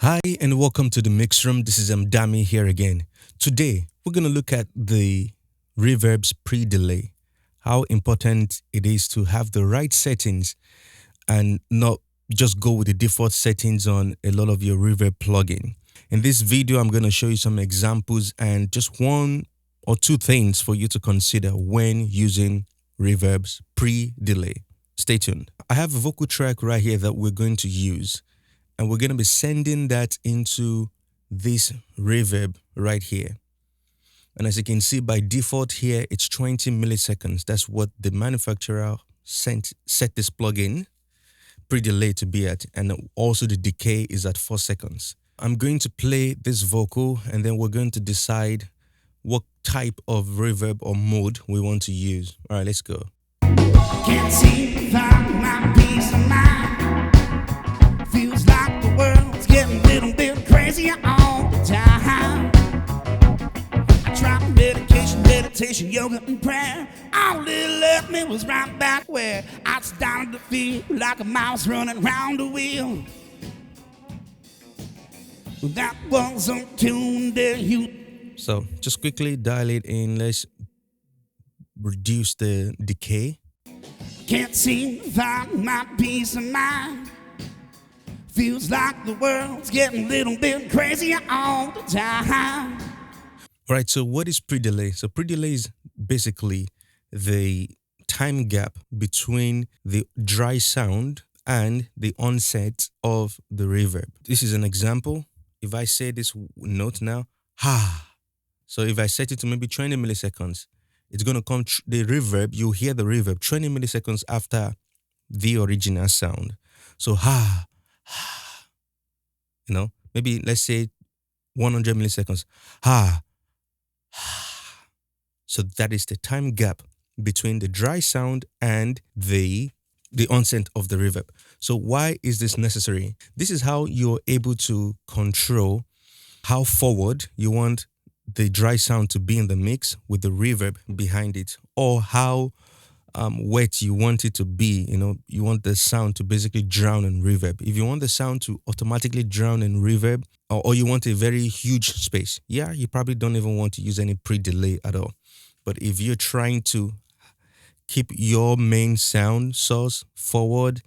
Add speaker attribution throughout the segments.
Speaker 1: Hi and welcome to the mix room. This is Dami here again. Today we're going to look at the Reverb's pre-delay, how important it is to have the right settings and not just go with the default settings on a lot of your Reverb plugin. In this video, I'm going to show you some examples and just one or two things for you to consider when using Reverb's pre-delay. Stay tuned. I have a vocal track right here that we're going to use. And we're going to be sending that into this reverb right here. And as you can see, by default here, it's 20 milliseconds. That's what the manufacturer set this plugin pre-delay to be at. And also the decay is at 4 seconds. I'm going to play this vocal and then we're going to decide what type of reverb or mode we want to use. All right, let's go.
Speaker 2: Can't seem to find my peace of mind. Feels like the world's getting a little bit crazy all the time. I tried meditation, yoga, and prayer. All it left me was right back where I started to feel like a mouse running round the wheel. That was untuned there, you.
Speaker 1: So just quickly dial it in. Let's reduce the decay.
Speaker 2: Can't seem to find my peace of mind. Feels like the world's getting a little bit crazy all the time.
Speaker 1: All right, so what is pre-delay? So pre-delay is basically the time gap between the dry sound and the onset of the reverb. This is an example. If I say this note now, ha. So if I set it to maybe 20 milliseconds, it's going to come, the reverb, you hear the reverb 20 milliseconds after the original sound. So ha. You know, maybe let's say 100 milliseconds. So that is the time gap between the dry sound and the onset of the reverb. So why is this necessary? This is how you're able to control how forward you want the dry sound to be in the mix with the reverb behind it, or how wet you want it to be. You know, you want the sound to basically drown in reverb. If you want the sound to automatically drown in reverb, or you want a very huge space, yeah, you probably don't even want to use any pre-delay at all. But if you're trying to keep your main sound source forward,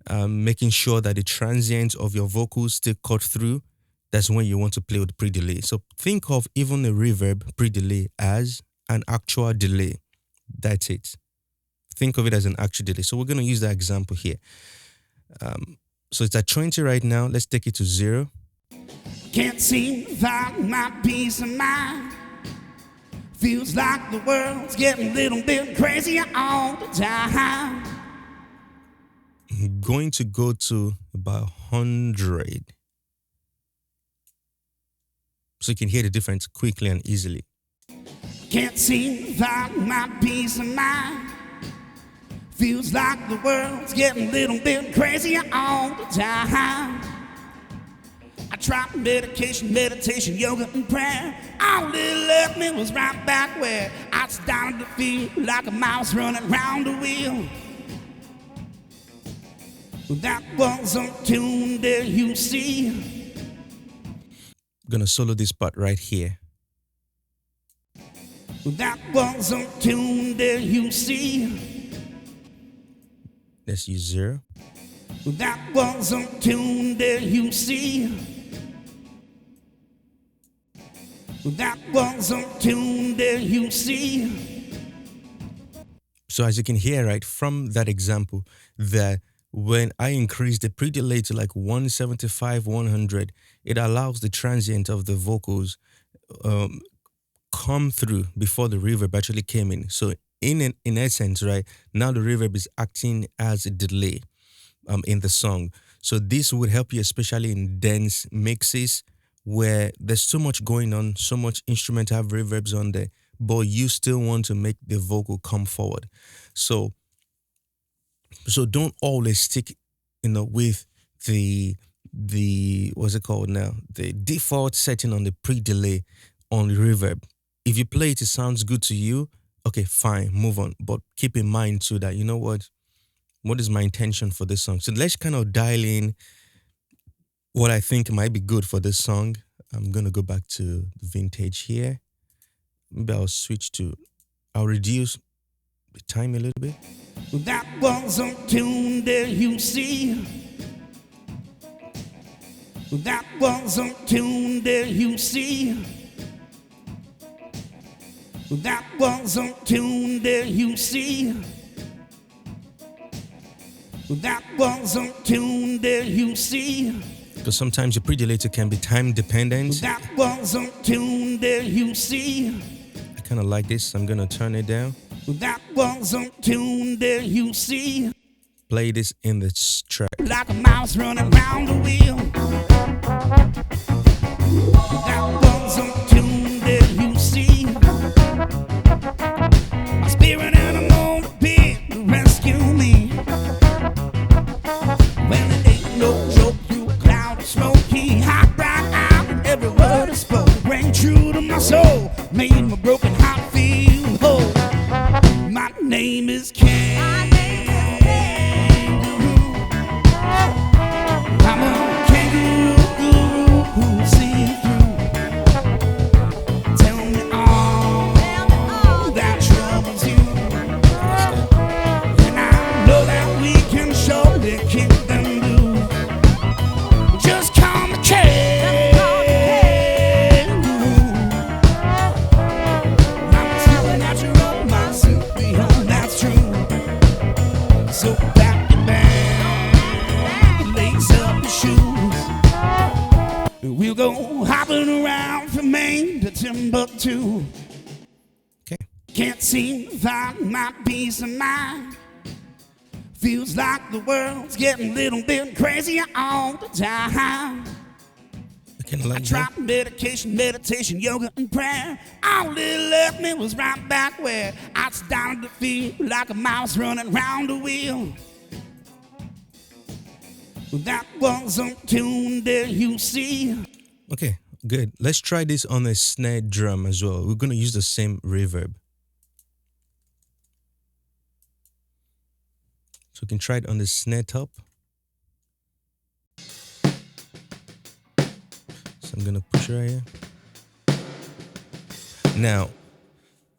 Speaker 1: making sure that the transient of your vocals still cut through, that's when you want to play with pre-delay. So think of even a reverb pre-delay as an actual delay. That's it. Think of it as an actual delay. So we're going to use that example here. So it's at 20 right now. Let's take it to 0.
Speaker 2: Can't seem to find my peace of mind. Feels like the world's getting a little bit crazy all the time.
Speaker 1: I'm going to go to about 100. So you can hear the difference quickly and easily.
Speaker 2: Can't seem to find my peace of mind. Feels like the world's getting a little bit crazy all the time. I tried meditation, yoga, and prayer. All it left me was right back where I started to feel like a mouse running round the wheel. That was untuned there, you see.
Speaker 1: I'm gonna solo this part right here.
Speaker 2: That was untuned there, you see.
Speaker 1: Let's use 0.
Speaker 2: That was untuned there, you see. That was untuned there, you see.
Speaker 1: So as you can hear, right, from that example, that when I increase the pre-delay to like 175, 100, it allows the transient of the vocals come through before the reverb actually came in. So in essence, right, now the reverb is acting as a delay in the song. So this would help you, especially in dense mixes where there's so much going on, so much instrumental reverbs on there, but you still want to make the vocal come forward. So don't always stick, with the what's it called now? The default setting on the pre-delay on the reverb. If you play it, it sounds good to you. Okay, fine, move on. But keep in mind too that, what is my intention for this song? So let's kind of dial in what I think might be good for this song. I'm gonna go back to vintage here. Maybe I'll switch to. I'll reduce the time a little bit.
Speaker 2: That was a tune there you see. That was a tune there you see. That was a tune there you see. That was a tune there you see.
Speaker 1: Because sometimes your predelator can be time dependent.
Speaker 2: That was a tune there you see.
Speaker 1: I kind of like this. I'm gonna turn it down.
Speaker 2: That was a tune there you see.
Speaker 1: Play this in this track.
Speaker 2: Like a mouse running round the wheel. That was a tune there you see. My spirit animal appeared to rescue me. When it ain't no joke, you a cloud of smoke. He hot right out, and every word I spoke rang true to my soul, made my broken heart feel whole. My name is King. I'm a kangaroo who sees through. Tell me all that troubles you, and I know that we can surely kick them loose. Just call me kangaroo. I'm a supernatural, my superhero, that's true. So pack your bag, lace up your shoes. We'll go hopping around from Maine to Timbuktu.
Speaker 1: Okay.
Speaker 2: Can't seem to find my peace of mind. Feels like the world's getting a little bit crazy all the time.
Speaker 1: I kind of like
Speaker 2: I
Speaker 1: that.
Speaker 2: tried meditation, yoga, and prayer. All it left me was right back where I started to feel like a mouse running round the wheel. That was a tune there you see.
Speaker 1: Okay, good. Let's try this on a snare drum as well. We're gonna use the same reverb. So we can try it on the snare top. So I'm gonna push it right here. Now,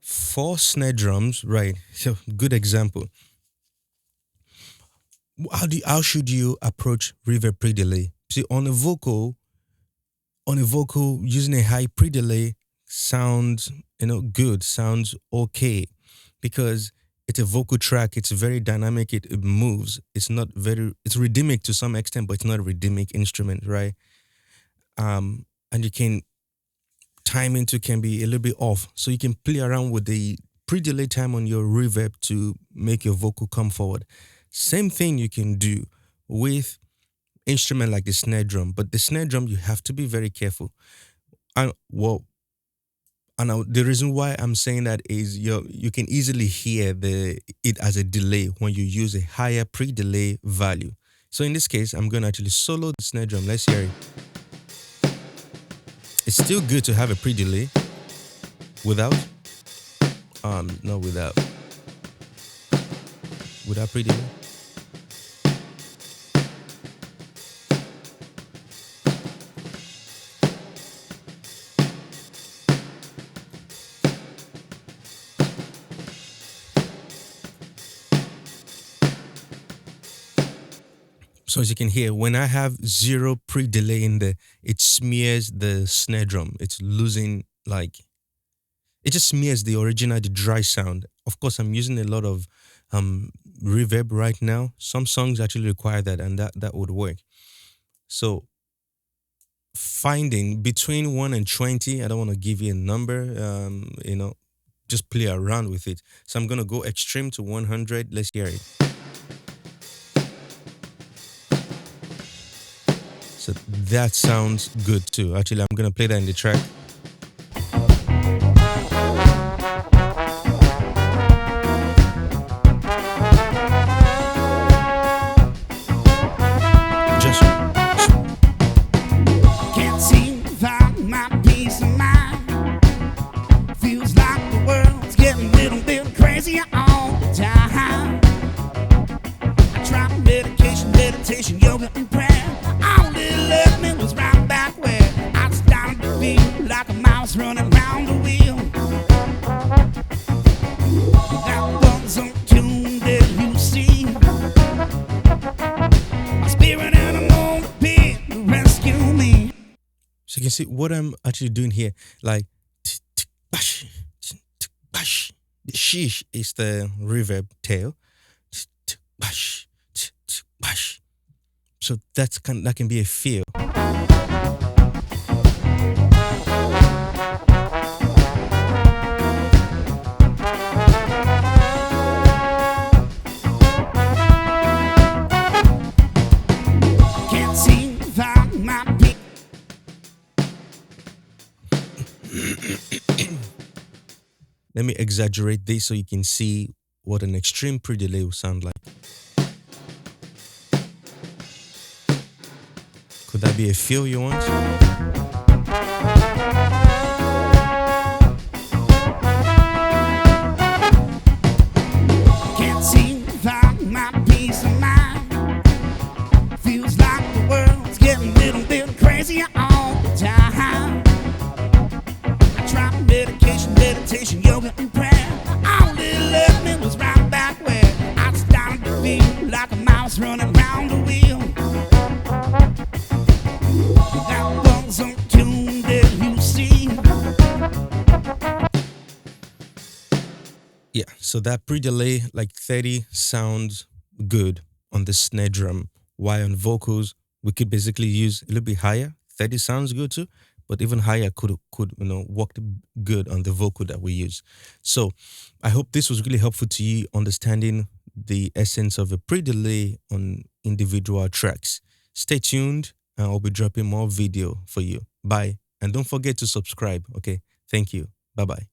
Speaker 1: for snare drums, right? So good example. How should you approach reverb pre-delay? See, on a vocal using a high pre-delay sounds good, sounds okay, because it's a vocal track. It's very dynamic. It moves. It's rhythmic to some extent, but it's not a rhythmic instrument, right? And you can can be a little bit off, so you can play around with the pre-delay time on your reverb to make your vocal come forward. Same thing you can do with instrument like the snare drum, but the snare drum you have to be very careful. The reason why I'm saying that is you can easily hear it as a delay when you use a higher pre-delay value. So in this case, I'm gonna actually solo the snare drum. Let's hear it. It's still good to have a pre-delay without pre-delay. So as you can hear, when I have zero pre-delay in there, it smears the snare drum. It's losing, it just smears the dry sound. Of course, I'm using a lot of reverb right now. Some songs actually require that, and that would work. So finding between 1 and 20, I don't want to give you a number, just play around with it. So I'm going to go extreme to 100. Let's hear it. So that sounds good too. Actually, I'm going to play that in the track.
Speaker 2: Can't seem to find my peace of mind. Feels like the world's getting a little bit crazy all the time. I tried meditation, yoga, and prayer. All it left me running round the wheel. That one's on tune that you see. My spirit animal appeared to rescue me.
Speaker 1: So you can see what I'm actually doing here. Like, bash, bash. The sheesh is the reverb tail. Bash, bash. So that can be a feel.
Speaker 2: Can't seem to find my beat.
Speaker 1: Let me exaggerate this so you can see what an extreme pre-delay will sound like. Could that be a feel you want?
Speaker 2: Can't seem to find my peace of mind. Feels like the world's getting a little bit crazy all the time. I tried meditation, yoga, and prayer. All it left me was right back where I started to feel like a mouse running round the wheel. That one's on tune that you see.
Speaker 1: Yeah, so that pre-delay, like 30, sounds good on the snare drum. While on vocals, we could basically use a little bit higher. 30 sounds good too, but even higher could work good on the vocal that we use. So I hope this was really helpful to you understanding the essence of a pre-delay on individual tracks. Stay tuned and I'll be dropping more video for you. Bye. And don't forget to subscribe. Okay. Thank you. Bye-bye.